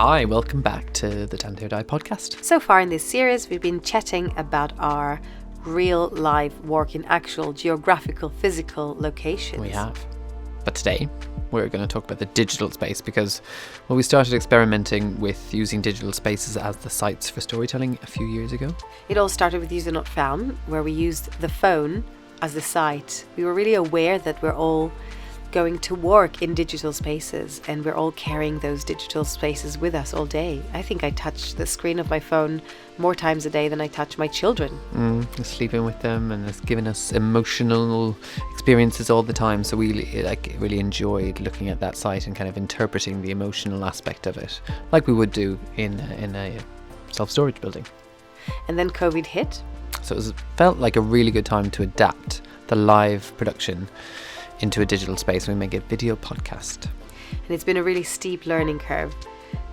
Hi, welcome back to the Dante podcast. So far in this series, we've been chatting about our real life work in actual geographical, physical locations. We have. But today, we're going to talk about the digital space because, well, we started experimenting with using digital spaces as the sites for storytelling a few years ago. It all started with User Not Found, where we used the phone as the site. We were really aware that we're all going to work in digital spaces and we're all carrying those digital spaces with us all day. I think I touch the screen of my phone more times a day than I touch my children. Sleeping with them, and it's given us emotional experiences all the time. So we really enjoyed looking at that site and kind of interpreting the emotional aspect of it, like we would do in a self-storage building. And then COVID hit. So it felt like a really good time to adapt the live production into a digital space. We make a video podcast. And it's been a really steep learning curve.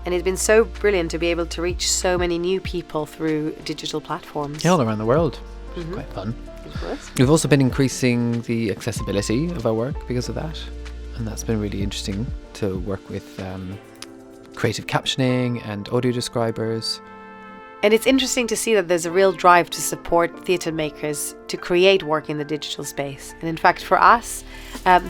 And it's been so brilliant to be able to reach so many new people through digital platforms. Yeah, all around the world. It's quite fun. It was. We've also been increasing the accessibility of our work because of that. And that's been really interesting to work with creative captioning and audio describers. And it's interesting to see that there's a real drive to support theatre makers to create work in the digital space. And in fact, for us,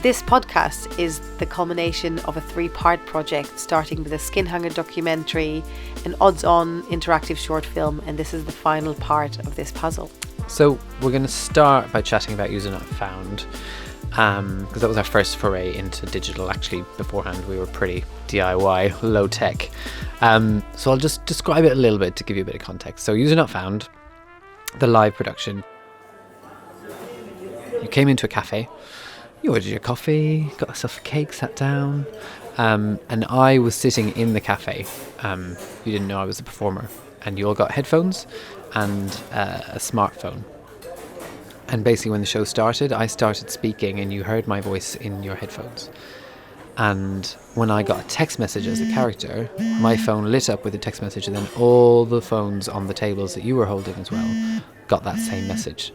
this podcast is the culmination of a 3-part project, starting with a Skinhanger documentary, an odds-on interactive short film, and this is the final part of this puzzle. So we're going to start by chatting about User Not Found, because that was our first foray into digital. Actually, beforehand we were pretty DIY, low tech. So I'll just describe it a little bit to give you a bit of context. So User Not Found, the live production. You came into a cafe, you ordered your coffee, got yourself a cake, sat down, and I was sitting in the cafe. You didn't know I was a performer, and you all got headphones and a smartphone. And basically when the show started, I started speaking and you heard my voice in your headphones. And when I got a text message as a character, my phone lit up with a text message, and then all the phones on the tables that you were holding as well got that same message.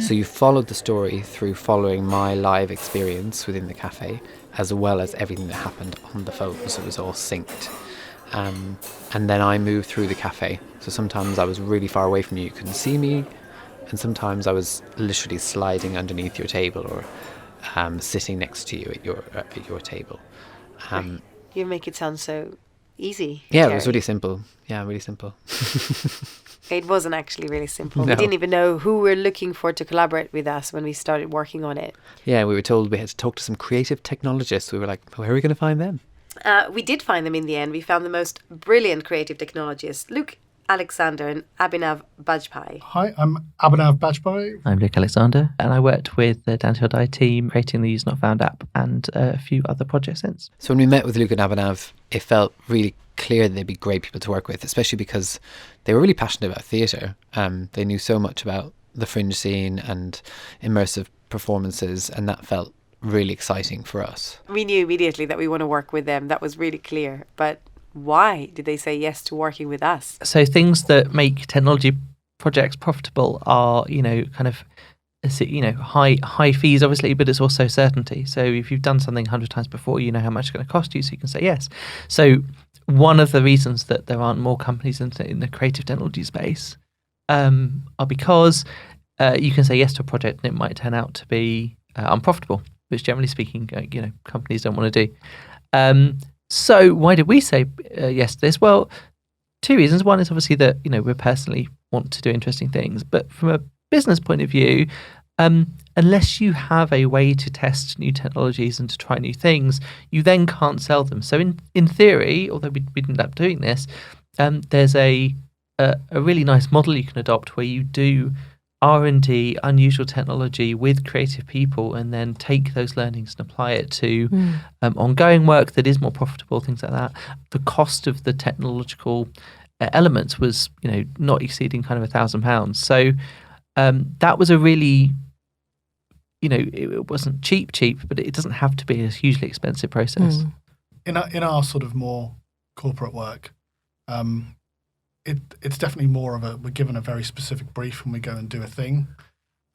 So you followed the story through following my live experience within the cafe, as well as everything that happened on the phone. So it was all synced. And then I moved through the cafe. So sometimes I was really far away from you couldn't see me. And sometimes I was literally sliding underneath your table or sitting next to you at your table. you make it sound so easy. Yeah, Jerry. It was really simple. Yeah, really simple. It wasn't actually really simple. No. We didn't even know who we were looking for to collaborate with us when we started working on it. Yeah, we were told we had to talk to some creative technologists. We were like, where are we going to find them? We did find them in the end. We found the most brilliant creative technologists, Luke Alexander and Abhinav Bajpai. Hi, I'm Abhinav Bajpai. I'm Luke Alexander, and I worked with the Dante team creating the User Not Found app and a few other projects since. So when we met with Luke and Abhinav, it felt really clear that they'd be great people to work with, especially because they were really passionate about theatre. They knew so much about the fringe scene and immersive performances, and that felt really exciting for us. We knew immediately that we want to work with them. That was really clear. But why did they say yes to working with us? So things that make technology projects profitable are, kind of, high fees, obviously, but it's also certainty. So if you've done something 100 times before, you know how much it's going to cost you, so you can say yes. So one of the reasons that there aren't more companies in the creative technology space are because you can say yes to a project and it might turn out to be unprofitable, which generally speaking, companies don't want to do. So why did we say yes to this? Well, 2 reasons. One is obviously that, we personally want to do interesting things. But from a business point of view, unless you have a way to test new technologies and to try new things, you then can't sell them. So in theory, although we didn't end up doing this, there's a really nice model you can adopt where you do R&D, unusual technology with creative people, and then take those learnings and apply it to ongoing work that is more profitable, things like that. The cost of the technological elements was, not exceeding kind of £1,000. So that was a really, it wasn't cheap, but it doesn't have to be a hugely expensive process. In our sort of more corporate work, it's definitely more of we're given a very specific brief when we go and do a thing.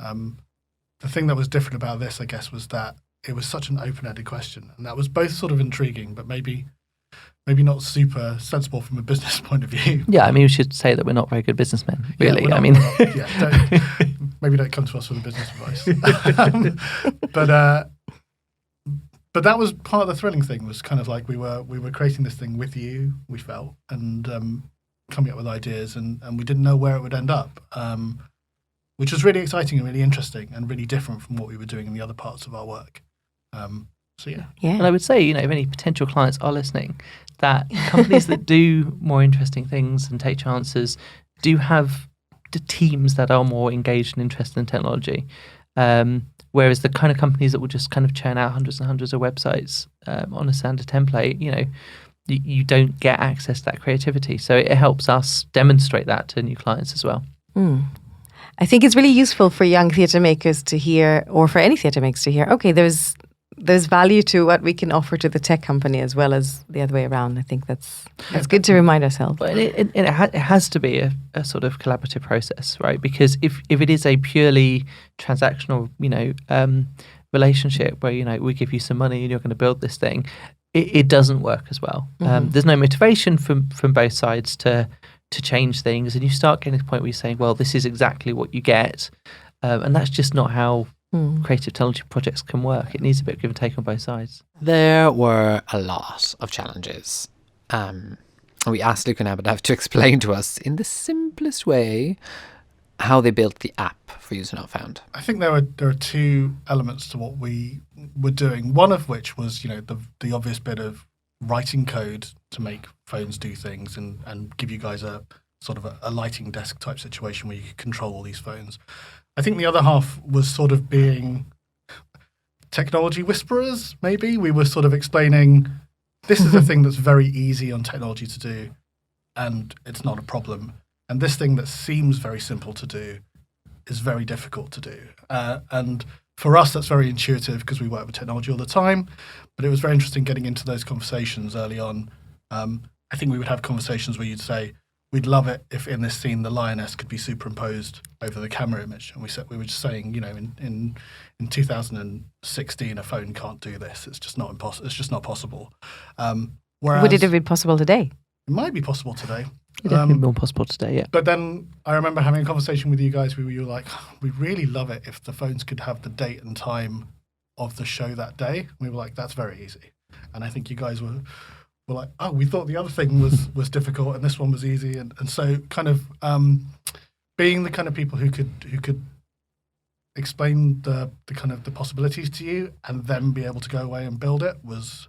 The thing that was different about this, I guess, was that it was such an open-ended question, and that was both sort of intriguing, but maybe maybe not super sensible from a business point of view. Yeah, I mean, we should say that we're not very good businessmen, really. Yeah, I mean, maybe don't come to us with the business advice. But that was part of the thrilling thing. Was kind of like we were creating this thing with you. We felt and coming up with ideas, and we didn't know where it would end up, which was really exciting and really interesting and really different from what we were doing in the other parts of our work. So yeah. And I would say, you know, if any potential clients are listening, that companies that do more interesting things and take chances do have the teams that are more engaged and interested in technology. Whereas the kind of companies that will just kind of churn out hundreds and hundreds of websites on a standard template, you know, you don't get access to that creativity. So it helps us demonstrate that to new clients as well. I think it's really useful for young theatre makers to hear, or for any theatre makers to hear, okay, there's value to what we can offer to the tech company as well as the other way around. I think that's good to remind ourselves. But it has to be a sort of collaborative process, right? Because if it is a purely transactional, you know, relationship where, you know, we give you some money and you're going to build this thing, it doesn't work as well. There's no motivation from both sides to change things, and you start getting to the point where you're saying, well, this is exactly what you get, and that's just not how creative technology projects can work. It needs a bit of give and take on both sides. There were a lot of challenges. And we asked Luke and Abhinav to explain to us in the simplest way how they built the app for User Not Found. I think there are two elements to what we were doing. One of which was, you know, the obvious bit of writing code to make phones do things and give you guys a sort of a lighting desk type situation where you could control all these phones. I think the other half was sort of being technology whisperers, maybe. We were sort of explaining, this is a thing that's very easy on technology to do, and it's not a problem. And this thing that seems very simple to do is very difficult to do. And for us, that's very intuitive because we work with technology all the time. But it was very interesting getting into those conversations early on. I think we would have conversations where you'd say, we'd love it if in this scene the lioness could be superimposed over the camera image. And we were just saying, you know, in 2016, a phone can't do this. It's just not impossible. It's just not possible. Whereas Would it have been possible today? It might be possible today. It definitely more possible today, yeah. But then I remember having a conversation with you guys where you were like, we'd really love it if the phones could have the date and time of the show that day. We were like, that's very easy. And I think you guys were like, oh, we thought the other thing was difficult and this one was easy. And so kind of being the kind of people who could explain the kind of the possibilities to you and then be able to go away and build it was,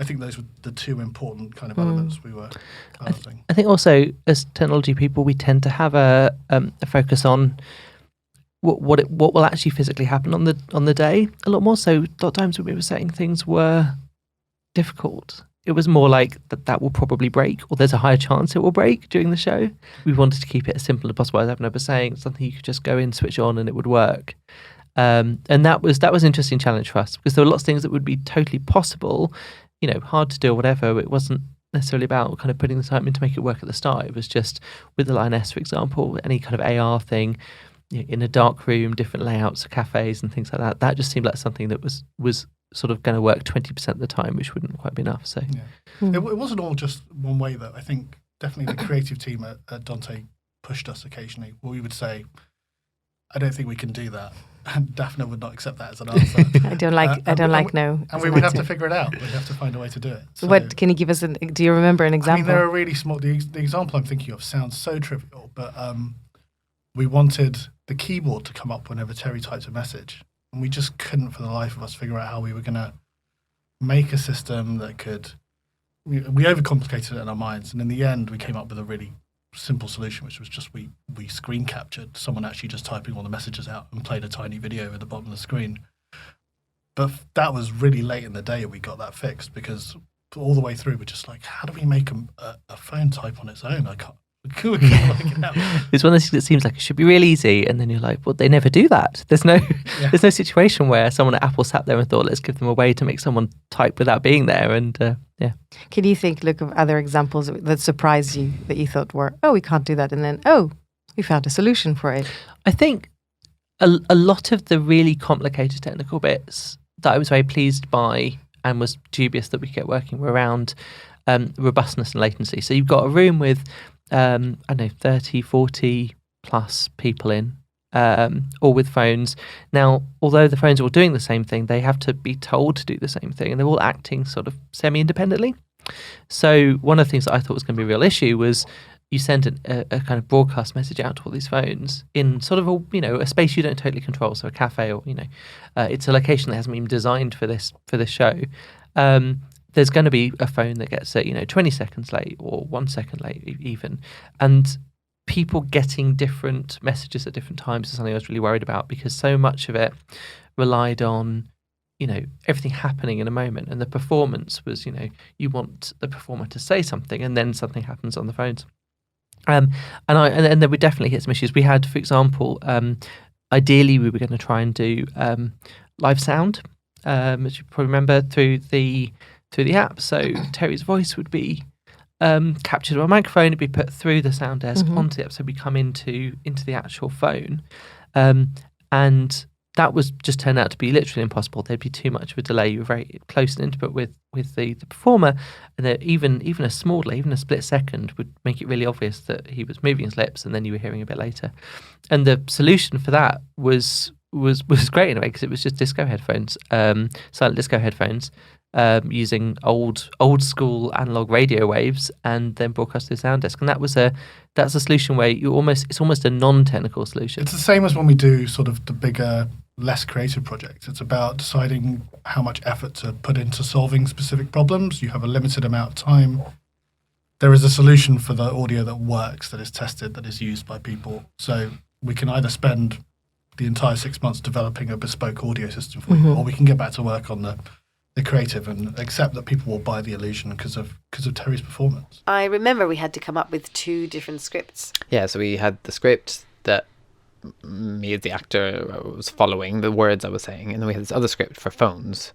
I think those were the two important kind of elements we were balancing. I think also as technology people, we tend to have a focus on what will actually physically happen on the day. A lot more so, a lot of times when we were setting things were difficult. It was more like that will probably break, or there's a higher chance it will break during the show. We wanted to keep it as simple as possible. As Abhinav was saying, something you could just go in, switch on, and it would work. And that was an interesting challenge for us because there were lots of things that would be totally possible, you know, hard to do or whatever. It wasn't necessarily about kind of putting the time in to make it work at the start. It was just with the Lioness, for example, any kind of AR thing, you know, in a dark room, different layouts of cafes and things like that. That just seemed like something that was sort of going to work 20% of the time, which wouldn't quite be enough. So it wasn't all just one way, though. I think definitely the creative team at Dante pushed us occasionally. Where we would say, I don't think we can do that. And Daphne would not accept that as an answer. I don't like no. And we would have to figure it out. We'd have to find a way to do it. So, what can you give us? Do you remember an example? I mean, there are really small. The example I'm thinking of sounds so trivial, but we wanted the keyboard to come up whenever Terry types a message, and we just couldn't, for the life of us, figure out how we were going to make a system that could. We overcomplicated it in our minds, and in the end, we came up with a really simple solution, which was just we screen captured someone actually just typing all the messages out and played a tiny video at the bottom of the screen. But that was really late in the day we got that fixed, because all the way through we're just like, how do we make a phone type on its own? I can't. We can't work it out. It's one of those things that seems like it should be really easy, and then you're like, well, they never do that. There's no situation where someone at Apple sat there and thought, let's give them a way to make someone type without being there. And Can you look of other examples that surprised you, that you thought were, oh, we can't do that, and then, oh, we found a solution for it? I think a lot of the really complicated technical bits that I was very pleased by and was dubious that we could get working were around robustness and latency. So you've got a room with, I don't know, 30, 40 plus people in, all with phones. Now, although the phones are all doing the same thing, they have to be told to do the same thing, and they're all acting sort of semi-independently. So one of the things that I thought was going to be a real issue was you send a kind of broadcast message out to all these phones in sort of a space you don't totally control, so a cafe, or it's a location that hasn't been designed for this show. There's going to be a phone that gets 20 seconds late or 1 second late even, and people getting different messages at different times is something I was really worried about, because so much of it relied on everything happening in a moment, and the performance was you want the performer to say something and then something happens on the phones. And then we definitely hit some issues. We had, for example, ideally we were going to try and do live sound, as you probably remember, through the app. So Terry's voice would be captured on a microphone, it'd be put through the sound desk onto the app, so we come into the actual phone, and that was just turned out to be literally impossible. There'd be too much of a delay. You were very close and intimate with the performer, and that even a small delay, even a split second, would make it really obvious that he was moving his lips, and then you were hearing a bit later. And the solution for that was great in a way, because it was just disco headphones, silent disco headphones, using old school analog radio waves, and then broadcast to the sound desk. And that's a solution where it's almost a non-technical solution. It's the same as when we do sort of the bigger, less creative projects. It's about deciding how much effort to put into solving specific problems. You have a limited amount of time. There is a solution for the audio that works, that is tested, that is used by people. So we can either spend the entire 6 months developing a bespoke audio system for you, or we can get back to work on the creative and accept that people will buy the illusion because of Terry's performance. I remember we had to come up with 2 different scripts. Yeah, so we had the script that me as the actor was following, the words I was saying, and then we had this other script for phones,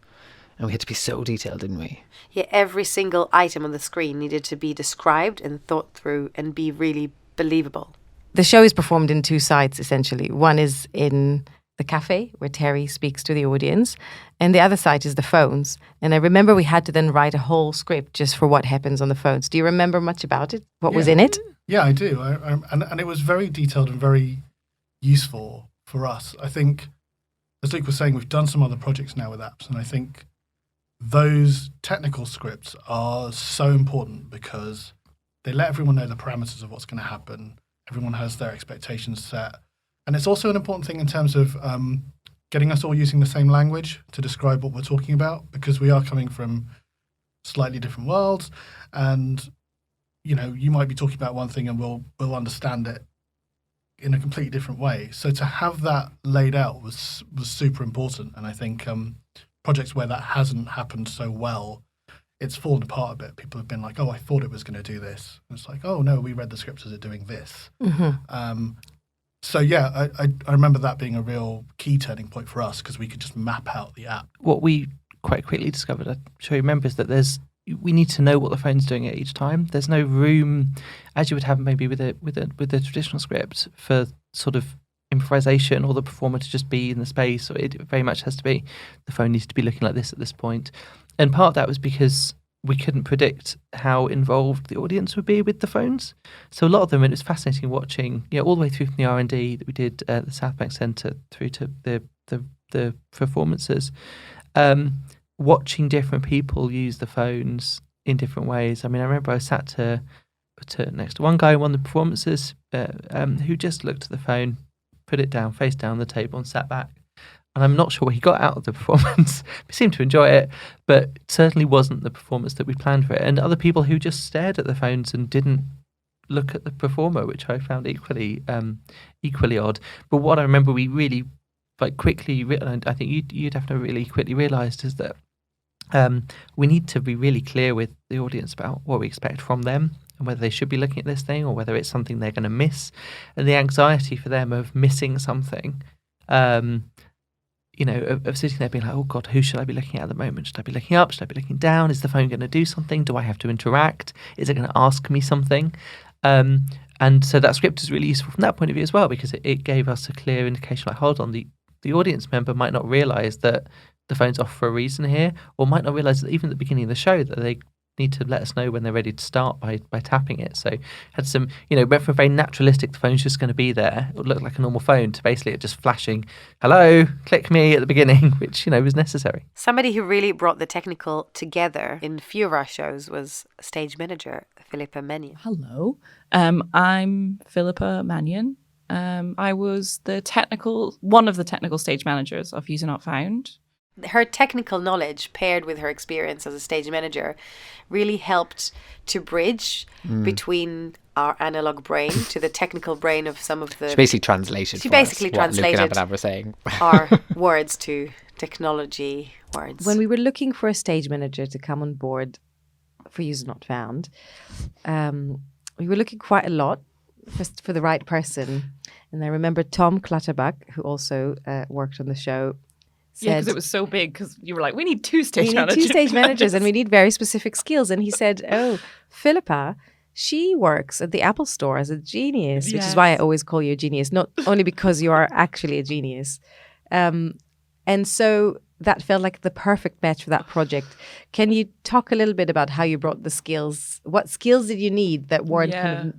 and we had to be so detailed, didn't we? Yeah, every single item on the screen needed to be described and thought through and be really believable. The show is performed in 2 sites, essentially. One is in the cafe, where Terry speaks to the audience, and the other site is the phones. And I remember we had to then write a whole script just for what happens on the phones. Do you remember much about it? What was in it? Yeah, I do. And it was very detailed and very useful for us. I think, as Luke was saying, we've done some other projects now with apps, and I think those technical scripts are so important because they let everyone know the parameters of what's going to happen. Everyone has their expectations set. And it's also an important thing in terms of getting us all using the same language to describe what we're talking about, because we are coming from slightly different worlds, and you might be talking about one thing and we'll understand it in a completely different way. So to have that laid out was super important. And I think projects where that hasn't happened so well, it's fallen apart a bit. People have been like, oh, I thought it was going to do this. And it's like, oh, no, we read the script as it doing this. So yeah, I remember that being a real key turning point for us, because we could just map out the app. What we quite quickly discovered, I'm sure you remember, is that we need to know what the phone's doing at each time. There's no room, as you would have maybe with a traditional script, for sort of improvisation or the performer to just be in the space. Or it very much has to be, the phone needs to be looking like this at this point. And part of that was because we couldn't predict how involved the audience would be with the phones. So a lot of them, it was fascinating watching, all the way through from the R&D that we did at the South Bank Centre through to the performances, watching different people use the phones in different ways. I mean, I remember I sat to next to one guy in one of the performances who just looked at the phone, put it down, face down on the table, and sat back. And I'm not sure what he got out of the performance. He seemed to enjoy it, but certainly wasn't the performance that we planned for it. And other people who just stared at the phones and didn't look at the performer, which I found equally odd. But what I remember we really quickly, and I think you definitely really quickly realised, is that we need to be really clear with the audience about what we expect from them, and whether they should be looking at this thing or whether it's something they're going to miss. And the anxiety for them of missing something, of sitting there being like, oh God, who should I be looking at the moment? Should I be looking up? Should I be looking down? Is the phone going to do something? Do I have to interact? Is it going to ask me something? And so that script is really useful from that point of view as well, because it gave us a clear indication, like, hold on, the audience member might not realise that the phone's off for a reason here, or might not realise that even at the beginning of the show that need to let us know when they're ready to start by tapping it. So had some, went from very naturalistic, the phone's just going to be there, it would look like a normal phone, to basically it just flashing, hello, click me at the beginning, which, was necessary. Somebody who really brought the technical together in a few of our shows was stage manager Philippa Mennion. Hello, I'm Philippa Mannion. I was one of the technical stage managers of User Not Found. Her technical knowledge paired with her experience as a stage manager really helped to bridge between our analog brain to the technical brain of some of the... She basically translated what Luke and Abhinav were saying. our words to technology words. When we were looking for a stage manager to come on board for User Not Found, we were looking quite a lot for the right person. And I remember Tom Clutterbuck, who also worked on the show, Yeah, because it was so big, because you were like, we need two stage managers. We need two stage managers and we need very specific skills. And he said, Philippa, she works at the Apple Store as a genius, which is why I always call you a genius, not only because you are actually a genius. And so that felt like the perfect match for that project. Can you talk a little bit about how you brought the skills? What skills did you need that weren't kind of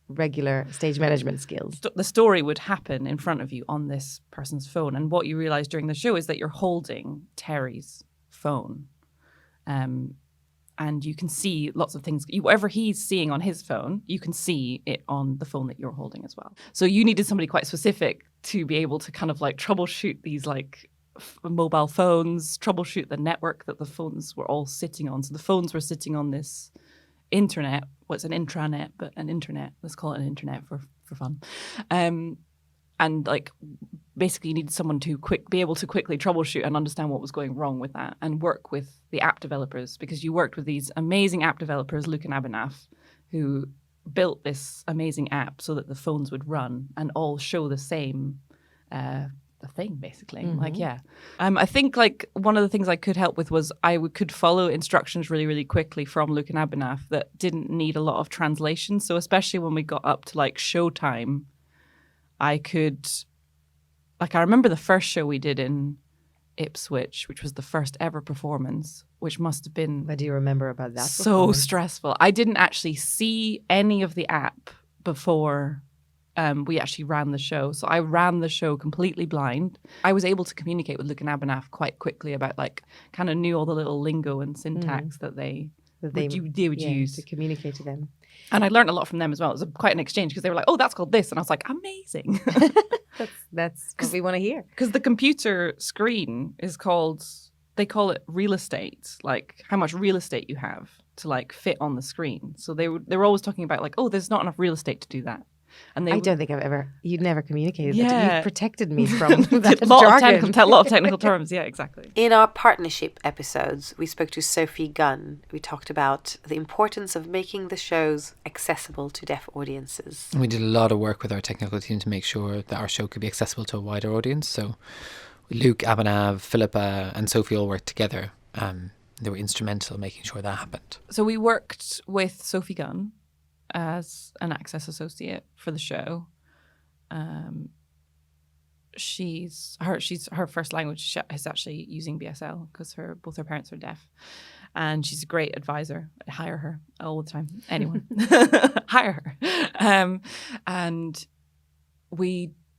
regular stage management skills? The story would happen in front of you on this person's phone, and what you realize during the show is that you're holding Terry's phone, and you can see lots of things. Whatever he's seeing on his phone, you can see it on the phone that you're holding as well. So you needed somebody quite specific to be able to kind of like troubleshoot these like mobile phones, troubleshoot the network that the phones were all sitting on. So the phones were sitting on this internet. Well, it's an intranet, but an internet. Let's call it an internet for fun. And like basically you needed someone to be able to quickly troubleshoot and understand what was going wrong with that, and work with the app developers, because you worked with these amazing app developers, Luke and Abhinav, who built this amazing app so that the phones would run and all show the same thing, basically. I think like one of the things I could help with was could follow instructions really, really quickly from Luke and Abhinav that didn't need a lot of translation. So especially when we got up to like showtime, I remember the first show we did in Ipswich, which was the first ever performance, which must have been... What do you remember about that? So stressful. I didn't actually see any of the app before we actually ran the show. So I ran the show completely blind. I was able to communicate with Luke and Abhinav quite quickly about like kind of knew all the little lingo and syntax that they would use to communicate to them. And I learned a lot from them as well. It was quite an exchange, because they were like, oh, that's called this. And I was like, amazing. That's what we want to hear. Because the computer screen is they call it real estate, like how much real estate you have to like fit on the screen. So they were always talking about like, oh, there's not enough real estate to do that. And I don't think you'd never communicated that. You protected me from that a lot jargon. of technical terms. Yeah, exactly. In our partnership episodes, we spoke to Sophie Gunn. We talked about the importance of making the shows accessible to deaf audiences. We did a lot of work with our technical team to make sure that our show could be accessible to a wider audience. So Luke, Abhinav, Philippa and Sophie all worked together. They were instrumental in making sure that happened. So we worked with Sophie Gunn as an access associate for the show. Her first language is actually using BSL, because both her parents are deaf, and she's a great advisor. I hire her all the time. Anyone hire her. And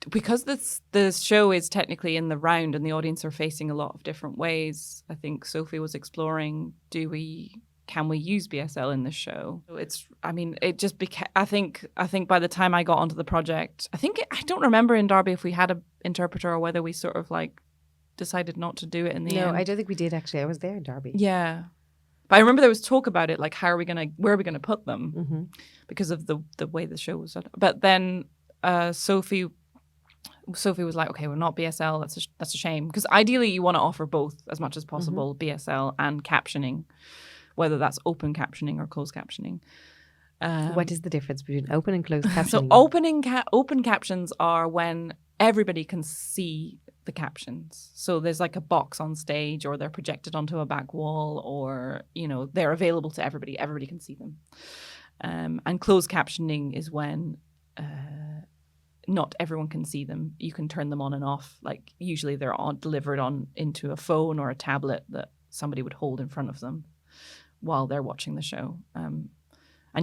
because the show is technically in the round and the audience are facing a lot of different ways, I think Sophie was exploring, can we use BSL in this show? It just became, I think by the time I got onto the project, I don't remember in Derby if we had an interpreter or whether we sort of like decided not to do it in the end. No, I don't think we did actually. I was there in Derby. Yeah. But I remember there was talk about it, like where are we going to put them? Because of the way the show was done. But then Sophie was like, okay, we're not BSL. That's a shame. Because ideally you want to offer both as much as possible, BSL and captioning, whether that's open captioning or closed captioning. What is the difference between open and closed captioning? So open captions are when everybody can see the captions. So there's like a box on stage, or they're projected onto a back wall, or they're available to everybody. Everybody can see them. And closed captioning is when not everyone can see them. You can turn them on and off. Like usually they're delivered into a phone or a tablet that somebody would hold in front of them. while they're watching the show. And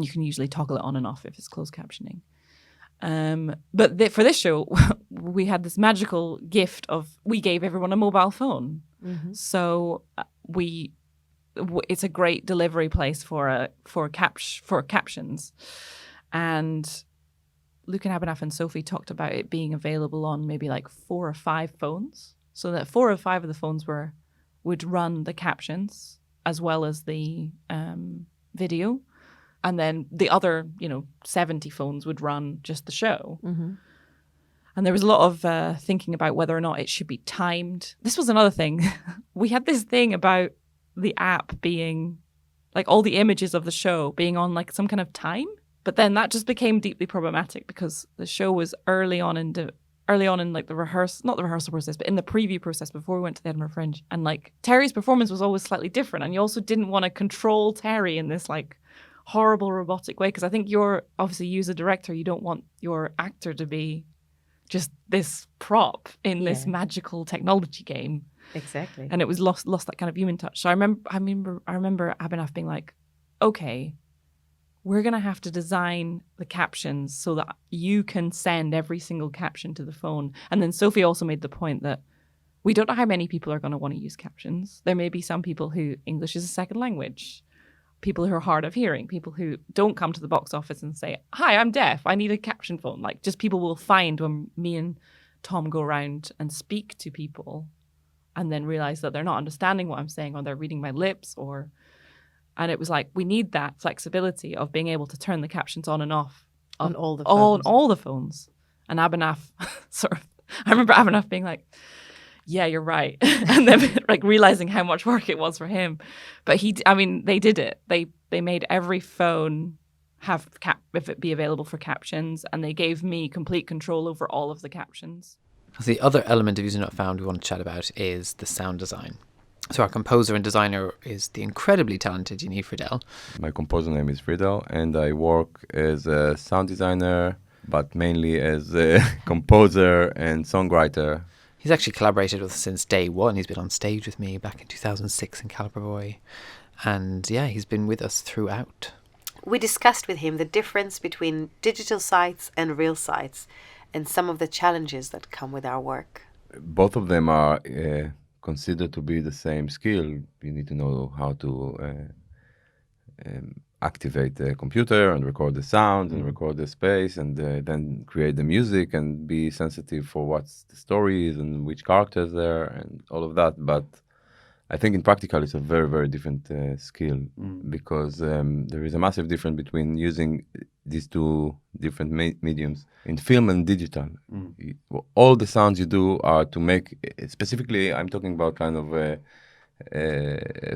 you can usually toggle it on and off if it's closed captioning. But for this show, we had this magical gift of we gave everyone a mobile phone. So it's a great delivery place for captions. And Luke and Abhinav and Sophie talked about it being available on maybe like 4 or 5 phones, so that 4 or 5 of the phones would run the captions as well as the video, and then the other 70 phones would run just the show. And there was a lot of thinking about whether or not it should be timed. This was another thing. We had this thing about the app being like all the images of the show being on like some kind of time. But then that just became deeply problematic because the show was early on in like not the rehearsal process, but in the preview process before we went to the Edinburgh Fringe. And like Terry's performance was always slightly different. And you also didn't want to control Terry in this like horrible robotic way. Because I think you as a director, you don't want your actor to be just this prop in this magical technology game. Exactly. And it was lost that kind of human touch. So I remember Abhinav being like, okay, we're going to have to design the captions so that you can send every single caption to the phone. And then Sophie also made the point that we don't know how many people are going to want to use captions. There may be some people who English is a second language, people who are hard of hearing, people who don't come to the box office and say, hi, I'm deaf, I need a caption phone. Like, just people will find when me and Tom go around and speak to people and then realize that they're not understanding what I'm saying, or they're reading my lips, and it was like, we need that flexibility of being able to turn the captions on and off on all the on phones. all the phones. And Abhinav I remember Abhinav being like, yeah, you're right. And then like realizing how much work it was for him. But they did it. They made every phone have if it be available for captions, and they gave me complete control over all of the captions. The other element of User Not Found we want to chat about is the sound design. So our composer and designer is the incredibly talented Yaniv Friedel. My composer name is Friedel, and I work as a sound designer, but mainly as a composer and songwriter. He's actually collaborated with us since day one. He's been on stage with me back in 2006 in Calibre Boy. And yeah, he's been with us throughout. We discussed with him the difference between digital sites and real sites and some of the challenges that come with our work. Both of them are considered to be the same skill. You need to know how to activate the computer and record the sound and record the space, and then create the music and be sensitive for what the story is and which characters there and all of that. But I think in practical it's a very, very different skill, because there is a massive difference between using these two different mediums in film and digital. All the sounds you do are to make, specifically I'm talking about kind of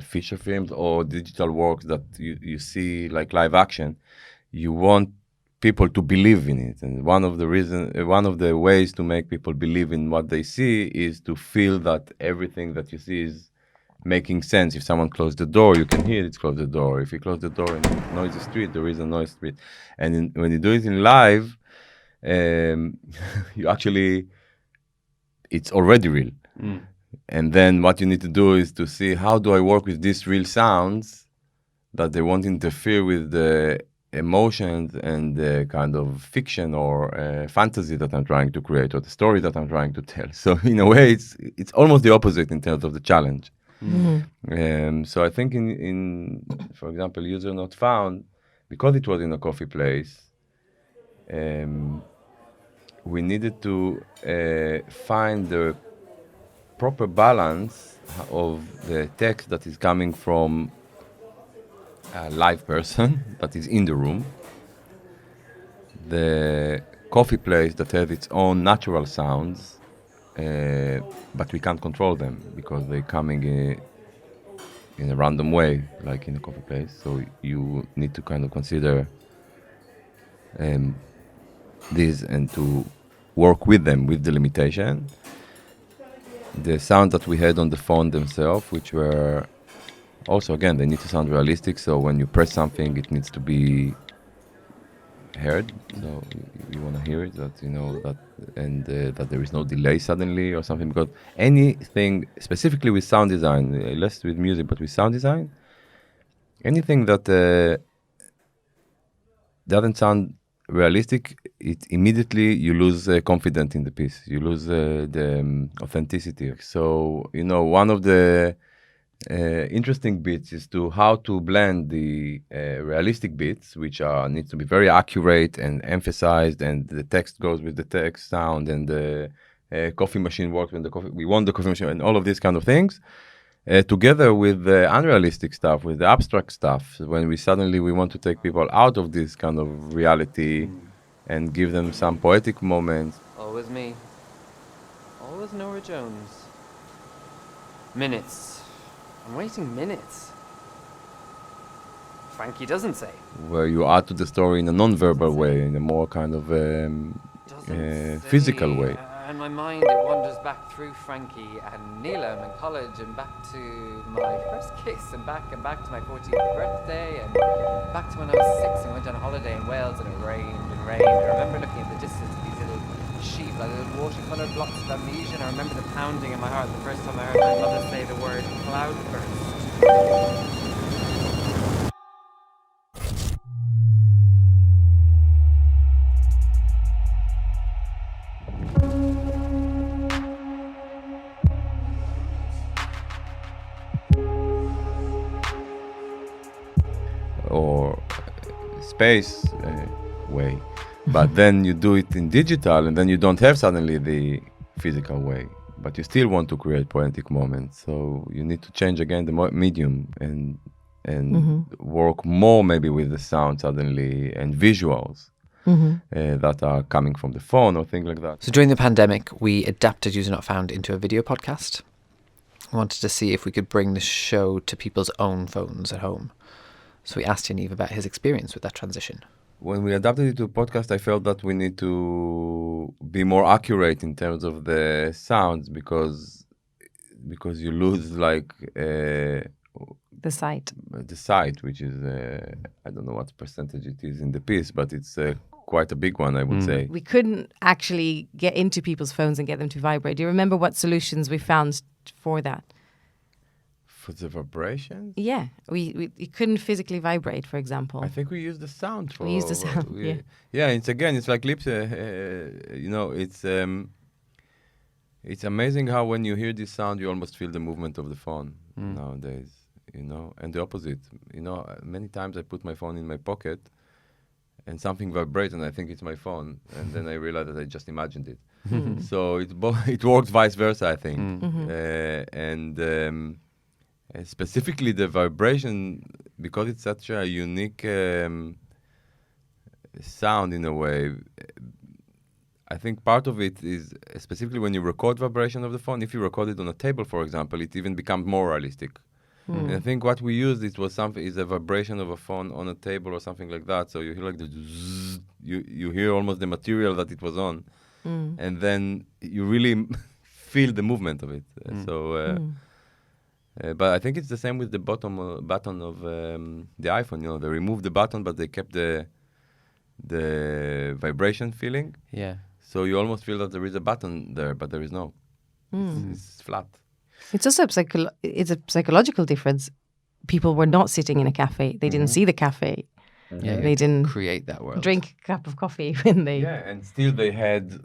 feature films or digital works that you see like live action. You want people to believe in it, and one of the ways to make people believe in what they see is to feel that everything that you see is making sense. If someone closed the door, you can hear it's closed the door. If you close the door in a noisy street, there is a noisy street. And when you do it in live, you actually, it's already real. And then what you need to do is to see, how do I work with these real sounds that they won't interfere with the emotions and the kind of fiction or fantasy that I'm trying to create, or the story that I'm trying to tell. So in a way, it's almost the opposite in terms of the challenge. So I think in for example, User Not Found, because it was in a coffee place, we needed to find the proper balance of the text that is coming from a live person that is in the room, the coffee place that has its own natural sounds, but we can't control them because they're coming in a random way, like in a coffee place. So you need to kind of consider these and to work with them, with the limitation. The sounds that we had on the phone themselves, which were also, again, they need to sound realistic. So when you press something, it needs to be heard. So you want to hear it, that you know that, and that there is no delay suddenly or something. Because anything, specifically with sound design, less with music, but with sound design, anything that doesn't sound realistic, it immediately you lose confidence in the piece. You lose the authenticity. So one of the interesting bits is to how to blend the realistic bits, which needs to be very accurate and emphasized, and the text goes with the text sound, and the coffee machine works when we want the coffee machine, and all of these kind of things. Together with the unrealistic stuff, with the abstract stuff, when we want to take people out of this kind of reality and give them some poetic moments. Always me. Always Nora Jones. Minutes. I'm waiting minutes. Frankie doesn't say. Where you add to the story in a non-verbal way, in a more kind of physical way. And my mind, it wanders back through Frankie and Neelam and college and back to my first kiss and back to my 14th birthday and back to when I was 6 and went on a holiday in Wales and it rained and rained. I remember looking at the distance at these little sheep, like little watercolour blocks of amnesia, and I remember the pounding in my heart the first time I heard my mother say the word cloudburst. Or space way, but then you do it in digital, and then you don't have suddenly the physical way, but you still want to create poetic moments. So you need to change again the medium and work more maybe with the sound suddenly and visuals that are coming from the phone or things like that. So during the pandemic, we adapted User Not Found into a video podcast. We wanted to see if we could bring the show to people's own phones at home. So we asked Yaniv about his experience with that transition. When we adapted it to a podcast, I felt that we need to be more accurate in terms of the sounds because you lose The sight. the sight, which is I don't know what percentage it is in the piece, but it's quite a big one, I would say. We couldn't actually get into people's phones and get them to vibrate. Do you remember what solutions we found for that? For the vibrations? Yeah, we couldn't physically vibrate, for example. I think we use the sound for. We use the sound, Yeah, it's like lips. It's amazing how when you hear this sound, you almost feel the movement of the phone nowadays. And the opposite. Many times I put my phone in my pocket, and something vibrates, and I think it's my phone, and then I realize that I just imagined it. So it works vice versa, I think, and specifically the vibration, because it's such a unique sound in a way. I think part of it is specifically when you record vibration of the phone. If you record it on a table, for example, it even becomes more realistic. And I think what we used is a vibration of a phone on a table or something like that. So you hear like the zzz, you hear almost the material that it was on, and then you really feel the movement of it. But I think it's the same with the button of the iPhone. They removed the button, but they kept the vibration feeling. Yeah. So you almost feel that there is a button there, but there is no. It's flat. It's also it's a psychological difference. People were not sitting in a cafe. They didn't see the cafe. Yeah, they didn't create that world. drink a cup of coffee when they... Yeah, and still they had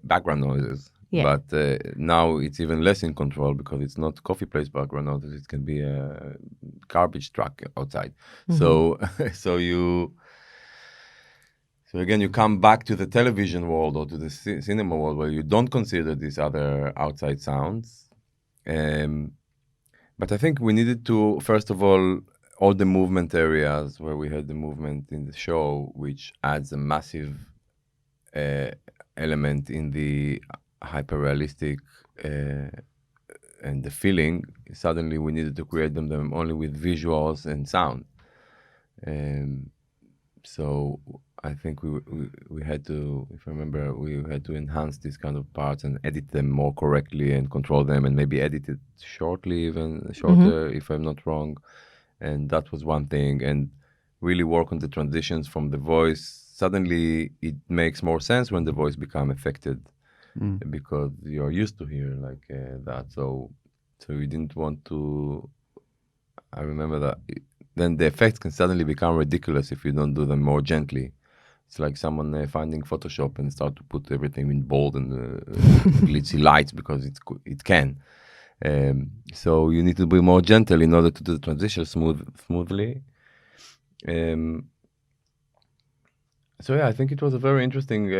background noises. Yeah. But now it's even less in control because it's not coffee place background noise. It can be a garbage truck outside. So again, you come back to the television world or to the cinema world where you don't consider these other outside sounds. But I think we needed to, first of all the movement areas where we had the movement in the show, which adds a massive element in the hyper-realistic and the feeling. Suddenly we needed to create them only with visuals and sound. So I think we had to, if I remember, we had to enhance these kind of parts and edit them more correctly and control them, and maybe edit it shortly, even shorter, if I'm not wrong. And that was one thing. And really work on the transitions from the voice. Suddenly it makes more sense when the voice become affected because you're used to hear like that. So we didn't want to. I remember that then the effects can suddenly become ridiculous if you don't do them more gently. It's like someone finding Photoshop and start to put everything in bold and glitzy lights because it can. So you need to be more gentle in order to do the transition smoothly. So yeah, I think it was a very interesting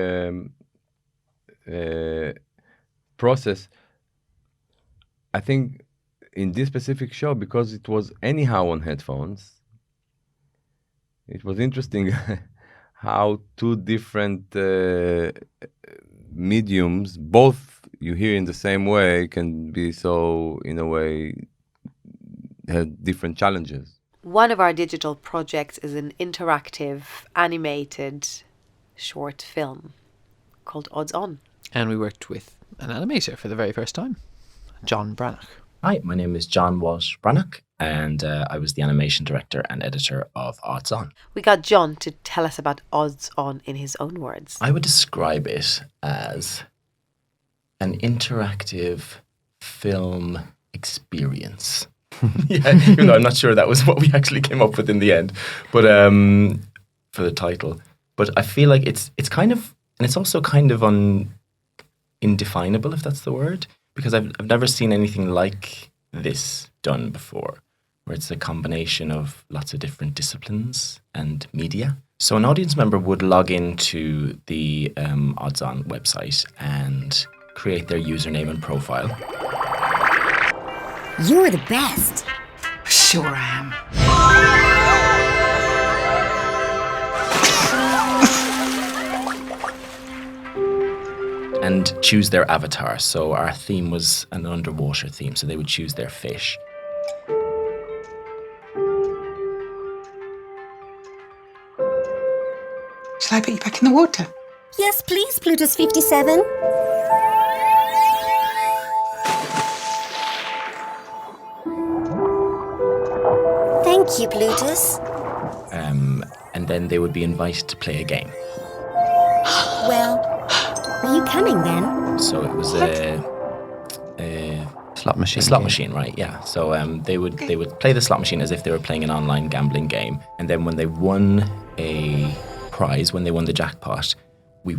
process. I think in this specific show, because it was anyhow on headphones, it was interesting how two different mediums, both you hear in the same way, can be so, in a way, have different challenges. One of our digital projects is an interactive, animated short film called Odds On. And we worked with an animator for the very first time, John Branagh. Hi, my name is John Walsh Branagh, and I was the animation director and editor of Odds On. We got John to tell us about Odds On in his own words. I would describe it as an interactive film experience. Yeah, even though I'm not sure that was what we actually came up with in the end, but for the title. But I feel like it's kind of, and it's also kind of indefinable, if that's the word, because I've never seen anything like this done before, where it's a combination of lots of different disciplines and media. So an audience member would log into the Odds On website and create their username and profile. You're the best. Sure I am. And choose their avatar. So our theme was an underwater theme, so they would choose their fish. Shall I put you back in the water? Yes, please, Plutus 57. Thank you, Plutus. And then they would be invited to play a game. Well, are you coming then? So it was a Slot machine. a slot game. machine, right? Yeah. So they would play the slot machine as if they were playing an online gambling game, and then when they won a prize, when they won the jackpot, there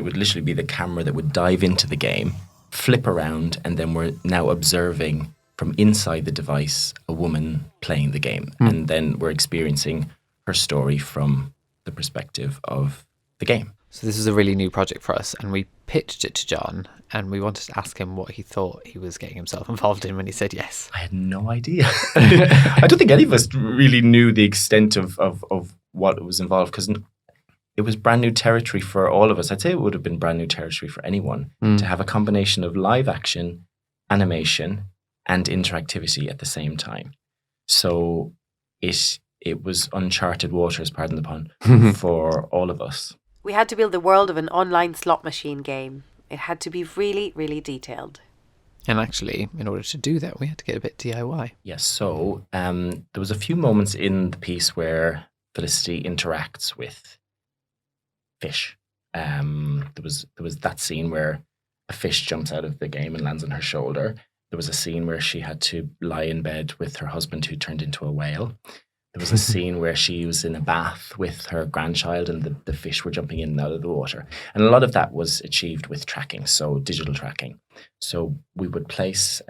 would literally be the camera that would dive into the game, flip around, and then we're now observing from inside the device a woman playing the game, and then we're experiencing her story from the perspective of the game. So this is a really new project for us, and we pitched it to John, and we wanted to ask him what he thought he was getting himself involved in when he said yes. I had no idea. I don't think any of us really knew the extent of what was involved, because it was brand new territory for all of us. I'd say it would have been brand new territory for anyone to have a combination of live action, animation, and interactivity at the same time. So it was uncharted waters, pardon the pun, for all of us. We had to build the world of an online slot machine game. It had to be really, really detailed. And actually, in order to do that, we had to get a bit DIY. Yes, so there was a few moments in the piece where Felicity interacts with fish. There was that scene where a fish jumps out of the game and lands on her shoulder. There was a scene where she had to lie in bed with her husband who turned into a whale. There was a scene where she was in a bath with her grandchild and the fish were jumping in and out of the water. And a lot of that was achieved with tracking, so digital tracking. So we would place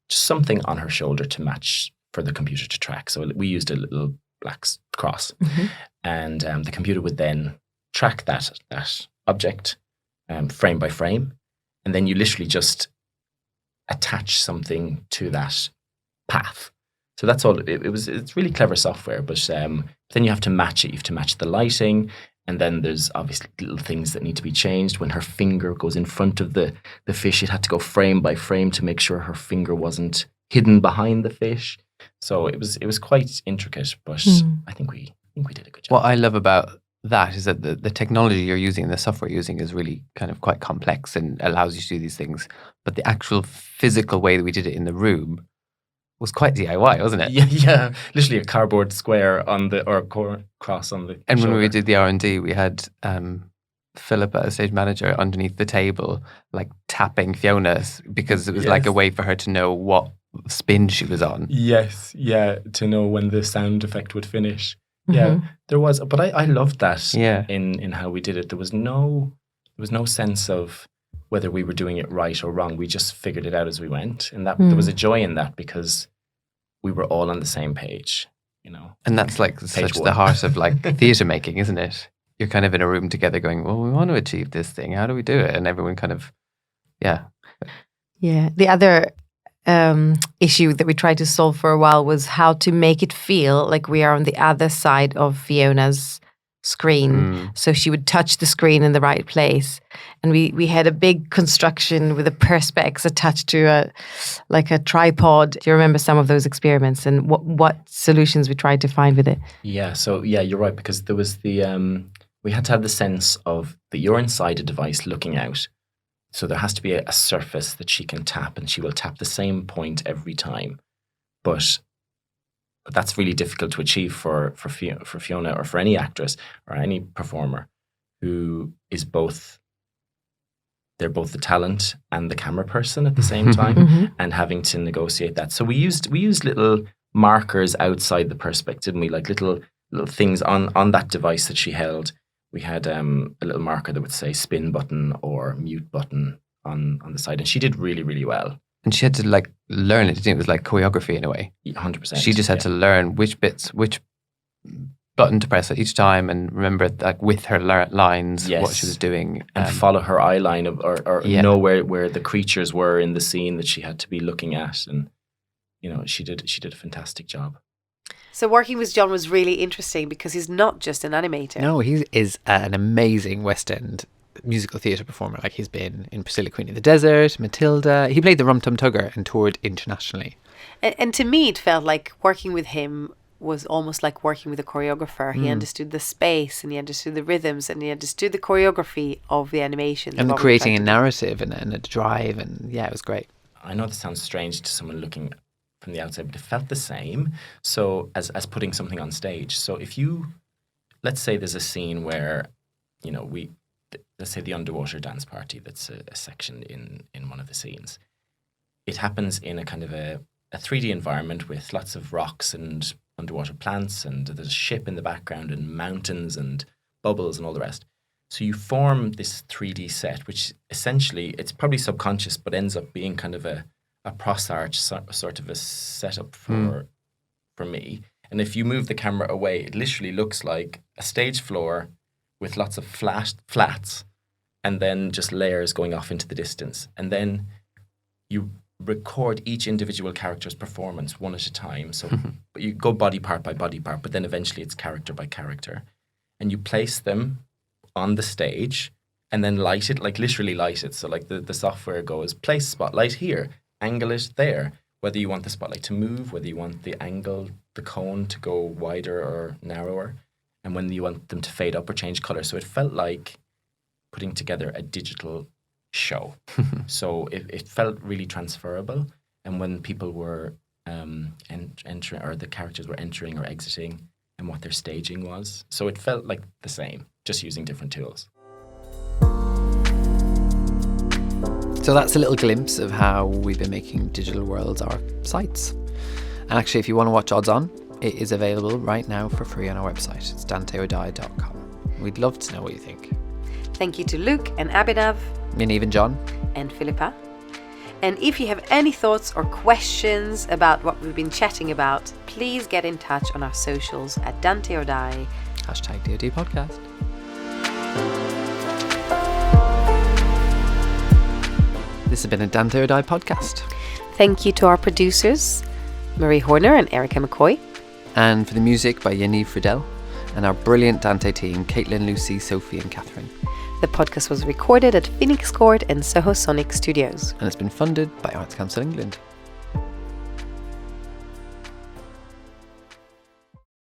just something on her shoulder to match for the computer to track. So we used a little black cross. And the computer would then track that object frame by frame. And then you literally just attach something to that path. So that's all. It's really clever software, but then you have to match it. You have to match the lighting, and then there's obviously little things that need to be changed. When her finger goes in front of the fish, it had to go frame by frame to make sure her finger wasn't hidden behind the fish. So it was quite intricate, but I think we did a good job. What I love about that is that the technology you're using and the software you're using is really kind of quite complex and allows you to do these things. But the actual physical way that we did it in the room was quite DIY, wasn't it? Yeah, literally a cardboard square or a cross on the And shoulder. when we did the R&D, we had Philippa, a stage manager, underneath the table, like tapping Fiona because it was like a way for her to know what spin she was on. Yes, yeah, to know when the sound effect would finish. Yeah, there was, but I loved that. Yeah. In how we did it, there was no sense of whether we were doing it right or wrong. We just figured it out as we went, and that there was a joy in that because we were all on the same page. And that's like Page such one. the heart of like theatre making, isn't it? You're kind of in a room together going, well, we want to achieve this thing. How do we do it? And everyone kind of, yeah. Yeah. The other issue that we tried to solve for a while was how to make it feel like we are on the other side of Fiona's screen. So she would touch the screen in the right place. And we had a big construction with a perspex attached to a tripod. Do you remember some of those experiments and what solutions we tried to find with it? Yeah, so yeah, you're right, because there was the we had to have the sense of that you're inside a device looking out. So there has to be a surface that she can tap, and she will tap the same point every time. But that's really difficult to achieve for Fiona or for any actress or any performer who is they're both the talent and the camera person at the same time, and having to negotiate that. So we used little markers outside the perspex, didn't we? Like little things on that device that she held. We had a little marker that would say spin button or mute button on the side. And she did really, really well. And she had to like learn it. It was like choreography in a way. 100%. She just had to learn which button to press at each time and remember like with her lines what she was doing. And follow her eye line or know where the creatures were in the scene that she had to be looking at. And, she did a fantastic job. So working with John was really interesting because he's not just an animator. No, he is an amazing West End musical theatre performer. Like he's been in Priscilla, Queen of the Desert, Matilda. He played the Rum Tum Tugger and toured internationally. And to me, it felt like working with him was almost like working with a choreographer. He understood the space and he understood the rhythms and he understood the choreography of the animation. And creating a narrative and a drive. And yeah, it was great. I know this sounds strange to someone looking from the outside, but it felt the same. So as putting something on stage. So if let's say there's a scene where, let's say the underwater dance party, that's a section in one of the scenes. It happens in a kind of a 3D environment with lots of rocks and underwater plants, and there's a ship in the background and mountains and bubbles and all the rest. So you form this 3D set, which essentially, it's probably subconscious, but ends up being kind of a pros arch sort of a setup for me. And if you move the camera away, it literally looks like a stage floor with lots of flats and then just layers going off into the distance. And then you record each individual character's performance one at a time. So but you go body part by body part, but then eventually it's character by character. And you place them on the stage and then light it, like literally light it. So like the software goes, place spotlight here, angle it there, whether you want the spotlight to move, whether you want the angle, the cone to go wider or narrower, and when you want them to fade up or change color. So it felt like putting together a digital show. So it felt really transferable. And when people were entering, or the characters were entering or exiting, and what their staging was. So it felt like the same, just using different tools. So that's a little glimpse of how we've been making digital worlds our sites. And actually, if you want to watch Odds On, it is available right now for free on our website. It's danteodie.com. We'd love to know what you think. Thank you to Luke and Abhinav. And even John. And Philippa. And if you have any thoughts or questions about what we've been chatting about, please get in touch on our socials at Dante or Die. #DOD podcast. This has been a Dante or Die podcast. Thank you to our producers, Marie Horner and Erica McCoy. And for the music by Yaniv Friedel. And our brilliant Dante team, Caitlin, Lucy, Sophie and Catherine. The podcast was recorded at Phoenix Court and Soho Sonic Studios. And it's been funded by Arts Council England.